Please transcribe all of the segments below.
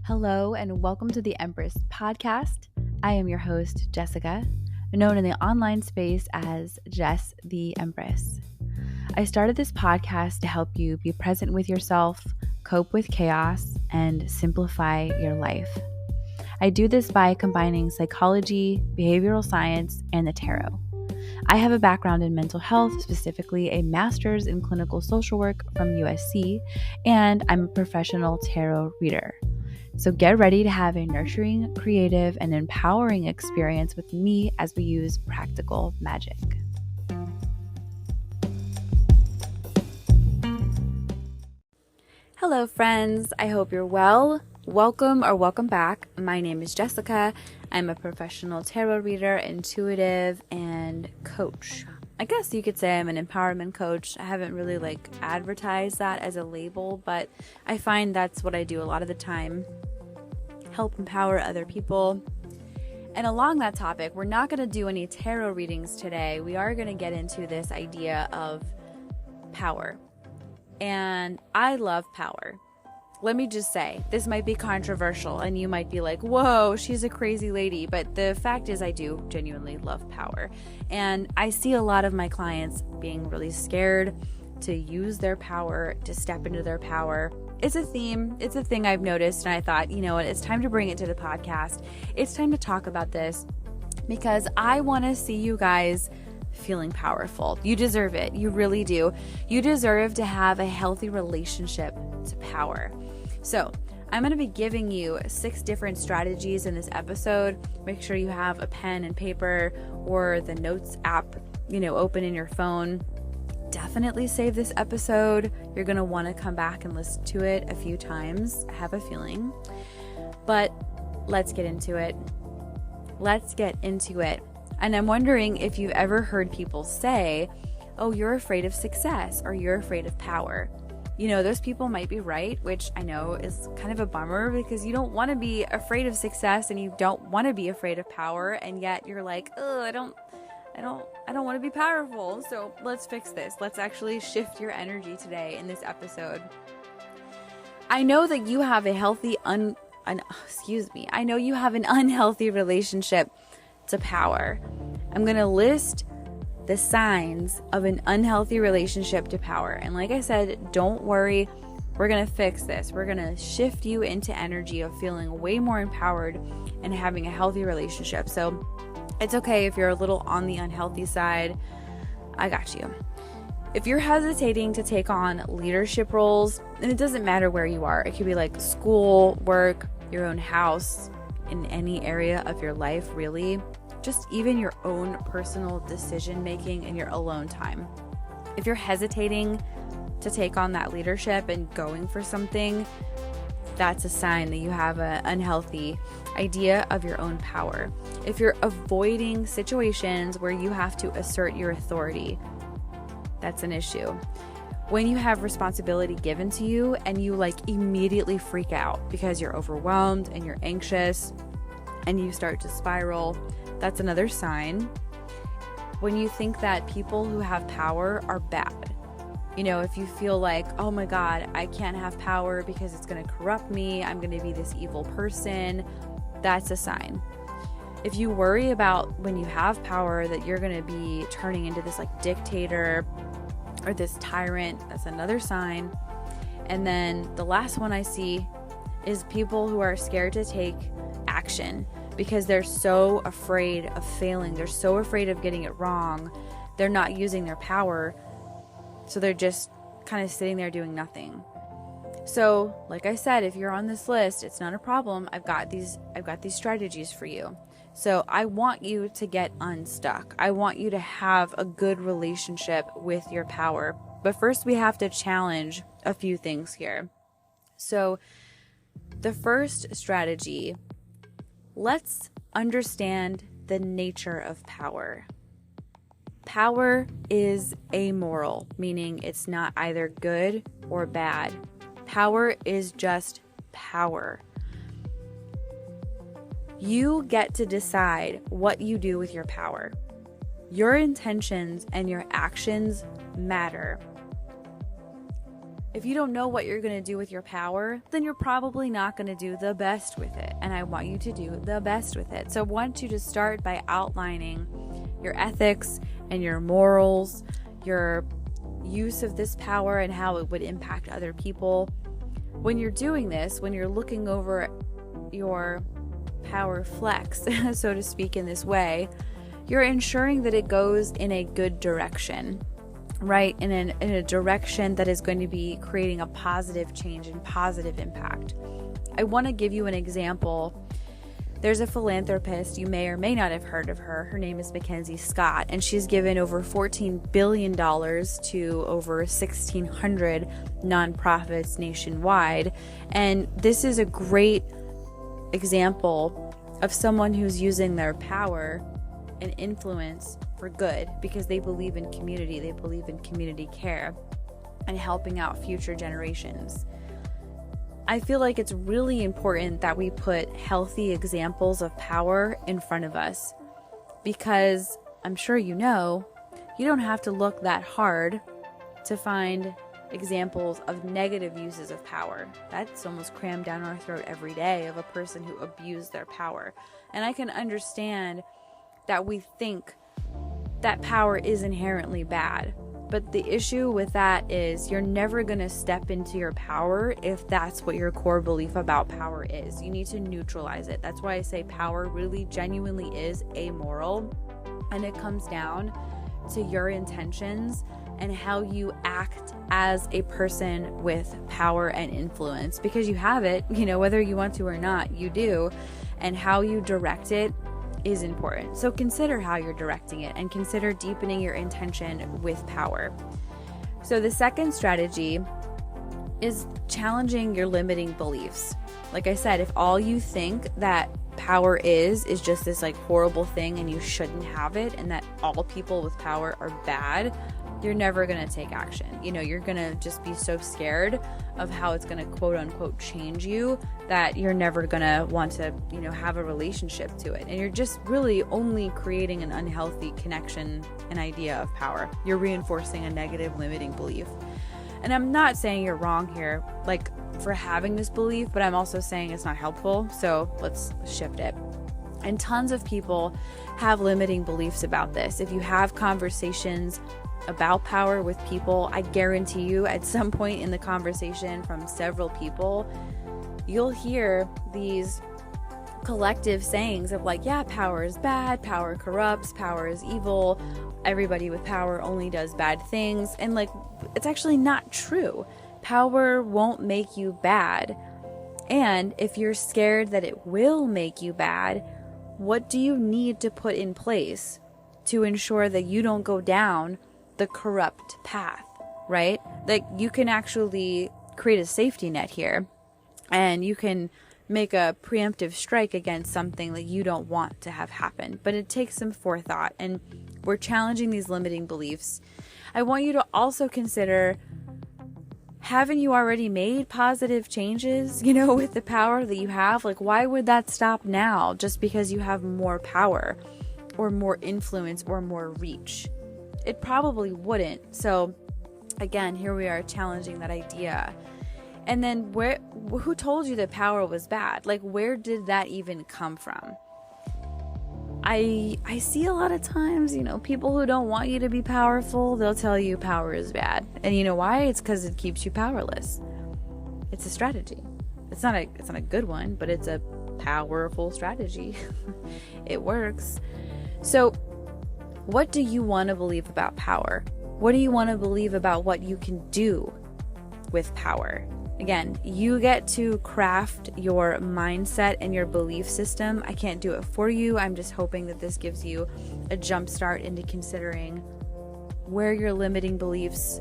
Hello and welcome to the Empress Podcast. I am your host, Jessica, known in the online space as Jess the Empress. I started this podcast to help you be present with yourself, cope with chaos, and simplify your life. I do this by combining psychology, behavioral science, and the tarot. I have a background in mental health, specifically a master's in clinical social work from USC, and I'm a professional tarot reader. So get ready to have a nurturing, creative, and empowering experience with me as we use practical magic. Hello, friends. I hope you're well. Welcome back. My name is Jessica. I'm a professional tarot reader, intuitive, and coach. I guess you could say I'm an empowerment coach. I haven't really advertised that as a label, but I find that's what I do a lot of the time. Help empower other people. And along that topic, we're not going to do any tarot readings today. We are going to get into this idea of power. And I love power. Let me just say, this might be controversial and you might be like, whoa, she's a crazy lady. But the fact is I do genuinely love power. And I see a lot of my clients being really scared to use their power, to step into their power. It's a theme. It's a thing I've noticed. And I thought, you know what, it's time to bring it to the podcast. It's time to talk about this because I want to see you guys feeling powerful. You deserve it. You really do. You deserve to have a healthy relationship to power. So I'm going to be giving you 6 different strategies in this episode. Make sure you have a pen and paper or the notes app, open in your phone. Definitely save this episode. You're going to want to come back and listen to it a few times. I have a feeling. But let's get into it. And I'm wondering if you've ever heard people say, oh, you're afraid of success or you're afraid of power. Those people might be right, which I know is kind of a bummer because you don't want to be afraid of success and you don't want to be afraid of power. And yet you're like, oh, I don't want to be powerful. So let's fix this. Let's actually shift your energy today in this episode. I know that you have a healthy, I know you have an unhealthy relationship to power. I'm going to list the signs of an unhealthy relationship to power. And like I said, don't worry. We're going to fix this. We're going to shift you into energy of feeling way more empowered and having a healthy relationship. So it's okay if you're a little on the unhealthy side. I got you. If you're hesitating to take on leadership roles, and it doesn't matter where you are, it could be like school, work, your own house, in any area of your life, really. Just even your own personal decision making and your alone time. If you're hesitating to take on that leadership and going for something, that's a sign that you have an unhealthy idea of your own power. If you're avoiding situations where you have to assert your authority, that's an issue. When you have responsibility given to you and you immediately freak out because you're overwhelmed and you're anxious and you start to spiral, that's another sign. When you think that people who have power are bad, if you feel like, oh my God, I can't have power because it's going to corrupt me, I'm going to be this evil person, that's a sign. If you worry about when you have power that you're going to be turning into this dictator or this tyrant, that's another sign. And then the last one I see is people who are scared to take action because they're so afraid of failing. They're so afraid of getting it wrong. They're not using their power. So they're just kind of sitting there doing nothing. So, like I said, if you're on this list, it's not a problem. I've got these strategies for you. So I want you to get unstuck. I want you to have a good relationship with your power. But first we have to challenge a few things here. So the first strategy, let's understand the nature of power. Power is amoral, meaning it's not either good or bad. Power is just power. You get to decide what you do with your power. Your intentions and your actions matter. If you don't know what you're going to do with your power, then you're probably not going to do the best with it. And I want you to do the best with it. So I want you to start by outlining your ethics and your morals, your use of this power and how it would impact other people. When you're doing this, when you're looking over your power flex, so to speak, in this way, you're ensuring that it goes in a good direction. Right, in a direction that is going to be creating a positive change and positive impact. I want to give you an example. There's a philanthropist, you may or may not have heard of her. Her name is Mackenzie Scott, and she's given over $14 billion to over 1,600 nonprofits nationwide. And this is a great example of someone who's using their power and influence for good, because they believe in community, they believe in community care and helping out future generations. I feel like it's really important that we put healthy examples of power in front of us, because I'm sure you don't have to look that hard to find examples of negative uses of power. That's almost crammed down our throat every day, of a person who abused their power. And I can understand that we think that power is inherently bad. But the issue with that is you're never going to step into your power if that's what your core belief about power is. You need to neutralize it. That's why I say power really genuinely is amoral. And it comes down to your intentions and how you act as a person with power and influence. Because you have it, whether you want to or not, you do. And how you direct it is important. So consider how you're directing it and consider deepening your intention with power. So the second strategy is challenging your limiting beliefs. Like I said, if all you think that power is just this like horrible thing and you shouldn't have it, and that all people with power are bad, you're never going to take action. You're going to just be so scared of how it's going to quote unquote change you that you're never going to want to, have a relationship to it. And you're just really only creating an unhealthy connection and idea of power. You're reinforcing a negative limiting belief. And I'm not saying you're wrong here, like for having this belief, but I'm also saying it's not helpful. So let's shift it. And tons of people have limiting beliefs about this. If you have conversations about power with people, I guarantee you at some point in the conversation from several people, you'll hear these collective sayings of like, yeah, power is bad, power corrupts, power is evil, everybody with power only does bad things. And like, it's actually not true. Power won't make you bad. And if you're scared that it will make you bad, what do you need to put in place to ensure that you don't go down the corrupt path, right? Like, you can actually create a safety net here, and you can make a preemptive strike against something that you don't want to have happen. But it takes some forethought, and we're challenging these limiting beliefs. I want you to also consider, haven't you already made positive changes, with the power that you have? Like, why would that stop now just because you have more power or more influence or more reach? It probably wouldn't. So again, here we are challenging that idea. And then who told you that power was bad? Like, where did that even come from? I see a lot of times, people who don't want you to be powerful, they'll tell you power is bad. And you know why? It's because it keeps you powerless. It's a strategy. It's not a good one, but it's a powerful strategy. It works. So what do you want to believe about power? What do you want to believe about what you can do with power? Again, you get to craft your mindset and your belief system. I can't do it for you. I'm just hoping that this gives you a jump start into considering where your limiting beliefs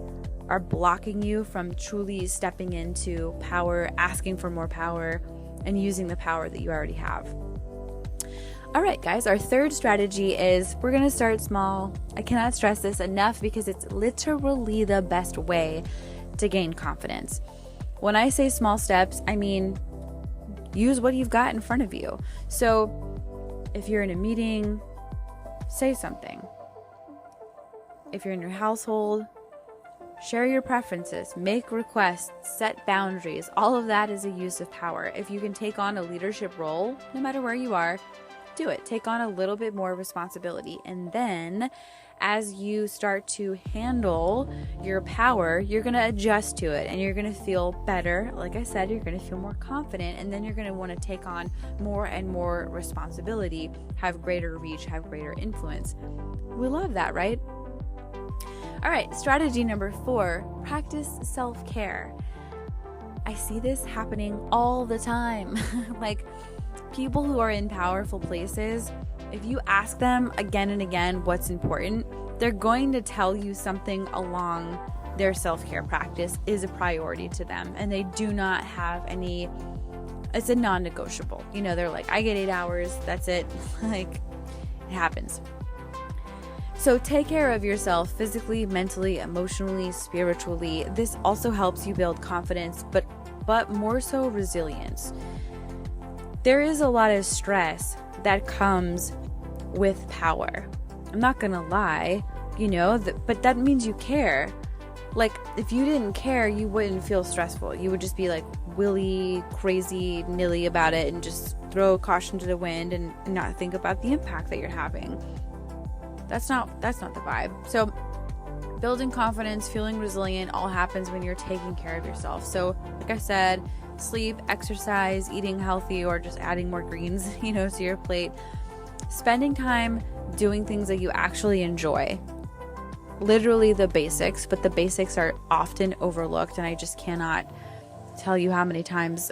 are blocking you from truly stepping into power, asking for more power, and using the power that you already have. All right, guys, our third strategy is we're going to start small. I cannot stress this enough because it's literally the best way to gain confidence. When I say small steps, I mean use what you've got in front of you. So if you're in a meeting, say something. If you're in your household, Share your preferences, make requests, set boundaries. All of that is a use of power. If you can take on a leadership role, no matter where you are, do it. Take on a little bit more responsibility. And then as you start to handle your power, you're going to adjust to it and you're going to feel better. Like I said, you're going to feel more confident, and then you're going to want to take on more and more responsibility, have greater reach, have greater influence. We love that, right? All right, strategy number 4, practice self-care. I see this happening all the time. Like, people who are in powerful places, if you ask them again and again what's important, they're going to tell you something along their self-care practice is a priority to them, and they do not have any, it's a non-negotiable. You know, they're like, I get 8 hours, that's it. Like, it happens. So take care of yourself physically, mentally, emotionally, spiritually. This also helps you build confidence, but more so resilience. There is a lot of stress that comes with power. I'm not gonna lie, but that means you care. Like, if you didn't care, you wouldn't feel stressful. You would just be like willy, crazy, nilly about it and just throw caution to the wind and not think about the impact that you're having. That's not the vibe. So building confidence, feeling resilient, all happens when you're taking care of yourself. So like I said, sleep, exercise, eating healthy, or just adding more greens, to your plate. Spending time doing things that you actually enjoy. Literally the basics, but the basics are often overlooked, and I just cannot tell you how many times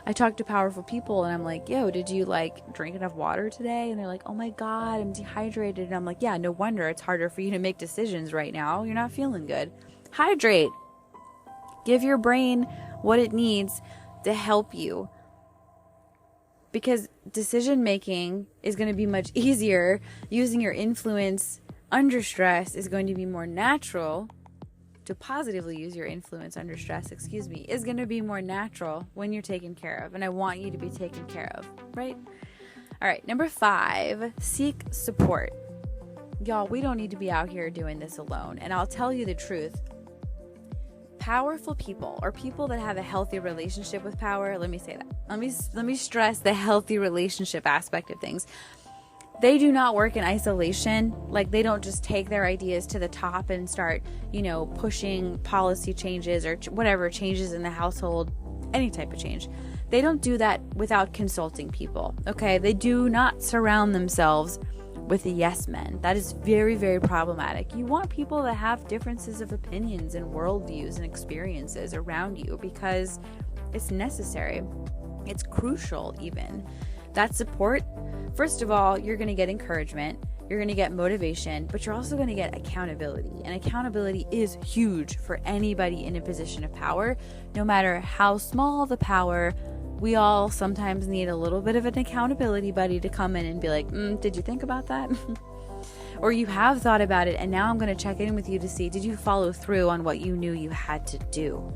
I talk to powerful people and I'm like, yo, did you drink enough water today? And they're like, oh my God, I'm dehydrated. And I'm like, yeah, no wonder it's harder for you to make decisions right now. You're not feeling good. Hydrate. Give your brain what it needs to help you. Because decision making is going to be much easier. Using your influence under stress is going to be more natural. To positively use your influence under stress, is going to be more natural when you're taken care of. And I want you to be taken care of, right? All right, number 5, seek support. Y'all, we don't need to be out here doing this alone. And I'll tell you the truth. Powerful people, or people that have a healthy relationship with power, let me say that. Let me stress the healthy relationship aspect of things. They do not work in isolation. Like, they don't just take their ideas to the top and start, pushing policy changes or whatever changes in the household, any type of change. They don't do that without consulting people, okay? They do not surround themselves with the yes men. That is very, very problematic. You want people that have differences of opinions and worldviews and experiences around you, because it's necessary. It's crucial even. That support, first of all, you're going to get encouragement, you're going to get motivation, but you're also going to get accountability. And accountability is huge for anybody in a position of power. No matter how small the power, we all sometimes need a little bit of an accountability buddy to come in and be like, did you think about that? Or you have thought about it, and now I'm going to check in with you to see, did you follow through on what you knew you had to do?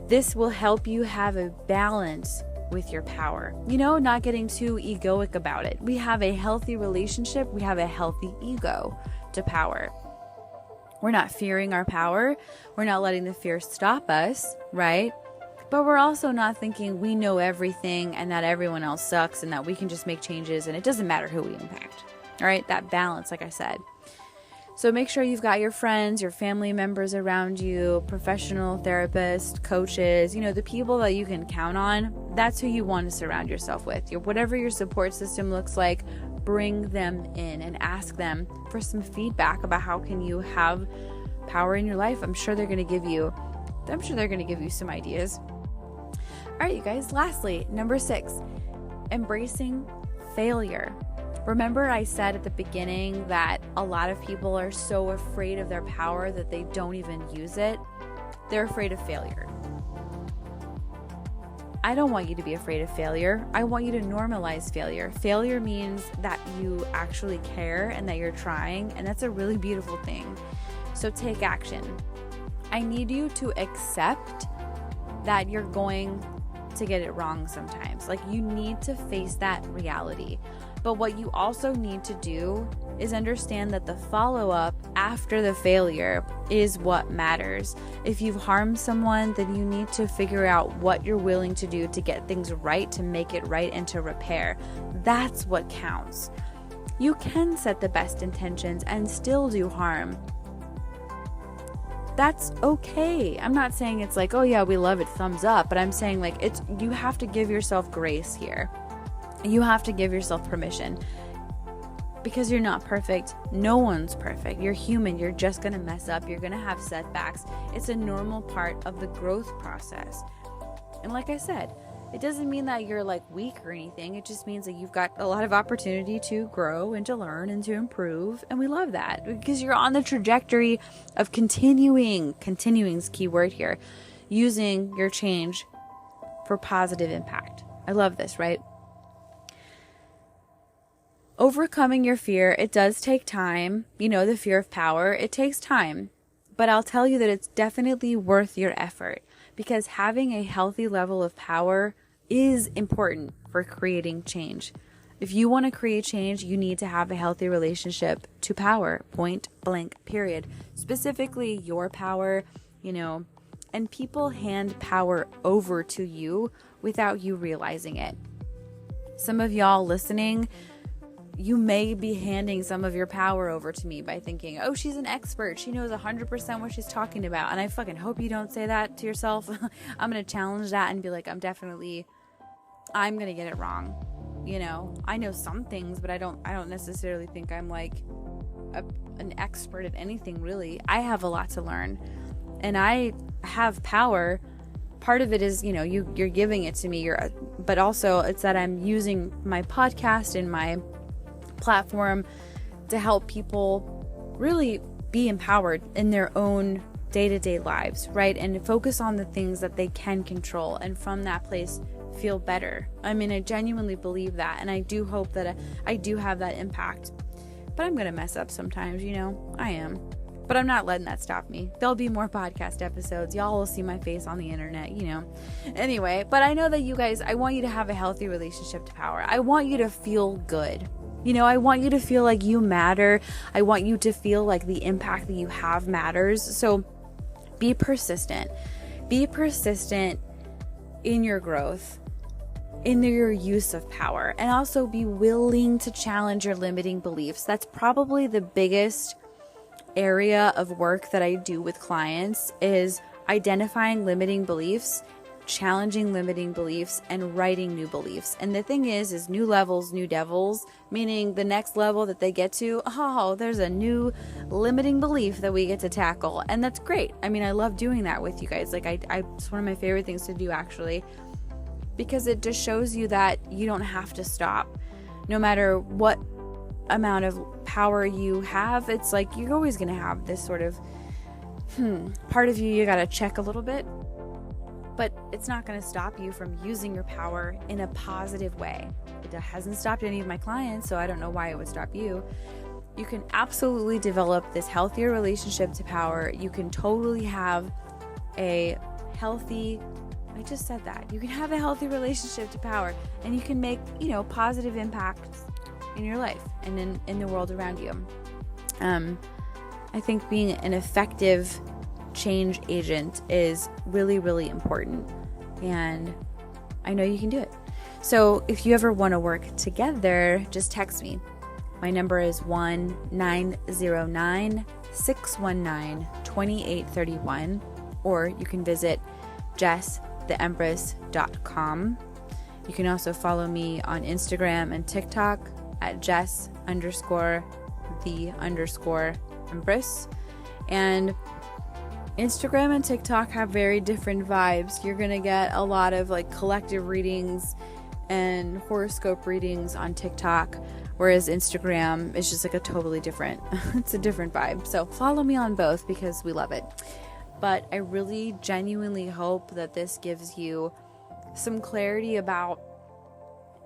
This will help you have a balance with your power, not getting too egoic about it. We have a healthy relationship. We have a healthy ego to power. We're not fearing our power. We're not letting the fear stop us, right? But we're also not thinking we know everything and that everyone else sucks and that we can just make changes and it doesn't matter who we impact. All right, that balance, like I said. So make sure you've got your friends, your family members around you, professional therapists, coaches, the people that you can count on. That's who you want to surround yourself with. Whatever your support system looks like, bring them in and ask them for some feedback about how can you have power in your life. I'm sure they're going to give you some ideas. All right, you guys, lastly, number 6, embracing failure. Remember I said at the beginning that a lot of people are so afraid of their power that they don't even use it. They're afraid of failure. I don't want you to be afraid of failure. I want you to normalize failure. Failure means that you actually care and that you're trying, and that's a really beautiful thing. So take action. I need you to accept that you're going to get it wrong sometimes. Like, you need to face that reality. But what you also need to do is understand that the follow-up after the failure is what matters. If you've harmed someone, then you need to figure out what you're willing to do to get things right, to make it right, and to repair. That's what counts. You can set the best intentions and still do harm. That's okay. I'm not saying it's like, oh yeah, we love it, thumbs up, but I'm saying like you have to give yourself grace here. You have to give yourself permission. Because you're not perfect. No one's perfect. You're human. You're just going to mess up. You're going to have setbacks. It's a normal part of the growth process. And like I said, it doesn't mean that you're like weak or anything. It just means that you've got a lot of opportunity to grow and to learn and to improve. And we love that because you're on the trajectory of continuing is key word here, using your change for positive impact. I love this, right? Overcoming your fear, it does take time. You know, the fear of power, it takes time. But I'll tell you that it's definitely worth your effort because having a healthy level of power is important for creating change. If you want to create change, you need to have a healthy relationship to power, point blank, period. Specifically your power, you know, and people hand power over to you without you realizing it. Some of y'all listening, you may be handing some of your power over to me by thinking, oh, she's an expert. She knows 100% what she's talking about. And I fucking hope you don't say that to yourself. I'm going to challenge that and be like, I'm going to get it wrong. You know, I know some things, but I don't necessarily think I'm like an expert at anything really. I have a lot to learn and I have power. Part of it is, you know, you're giving it to me, but also it's that I'm using my podcast and my platform to help people really be empowered in their own day-to-day lives, right? And focus on the things that they can control and from that place feel better. I mean, I genuinely believe that, and I do hope that I do have that impact. But I'm gonna mess up sometimes, you know, I am. But I'm not letting that stop me. There'll be more podcast episodes. Y'all will see my face on the internet, you know. Anyway, but I know that you guys, I want you to have a healthy relationship to power. I want you to feel good. You know, I want you to feel like you matter. I want you to feel like the impact that you have matters. So be persistent. Be persistent in your growth, in your use of power, and also be willing to challenge your limiting beliefs. That's probably the biggest area of work that I do with clients is identifying limiting beliefs, challenging limiting beliefs, and writing new beliefs. And the thing is new levels, new devils, meaning the next level that they get to, oh, there's a new limiting belief that we get to tackle. And that's great. I mean, I love doing that with you guys. Like it's one of my favorite things to do actually, because it just shows you that you don't have to stop. No matter what amount of power you have, it's like you're always going to have this sort of part of you got to check a little bit. But it's not going to stop you from using your power in a positive way. It hasn't stopped any of my clients, so I don't know why it would stop you. You can absolutely develop this healthier relationship to power. You can totally have a healthy, I just said that. You can have a healthy relationship to power, and you can make, you know, positive impacts in your life and in the world around you. I think being an effective change agent is really, really important, and I know you can do it. So if you ever want to work together, just text me. My number is 1-909-619-2831, or you can visit jesstheempress.com. You can also follow me on Instagram and TikTok at Jess_the_Empress. And Instagram and TikTok have very different vibes. You're going to get a lot of like collective readings and horoscope readings on TikTok, whereas Instagram is just like a totally different, it's a different vibe. So follow me on both because we love it. But I really genuinely hope that this gives you some clarity about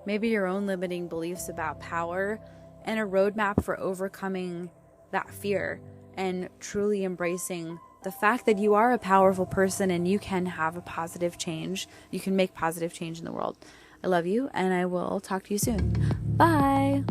maybe your own limiting beliefs about power and a roadmap for overcoming that fear and truly embracing the fact that you are a powerful person and you can have a positive change. You can make positive change in the world. I love you, and I will talk to you soon. Bye.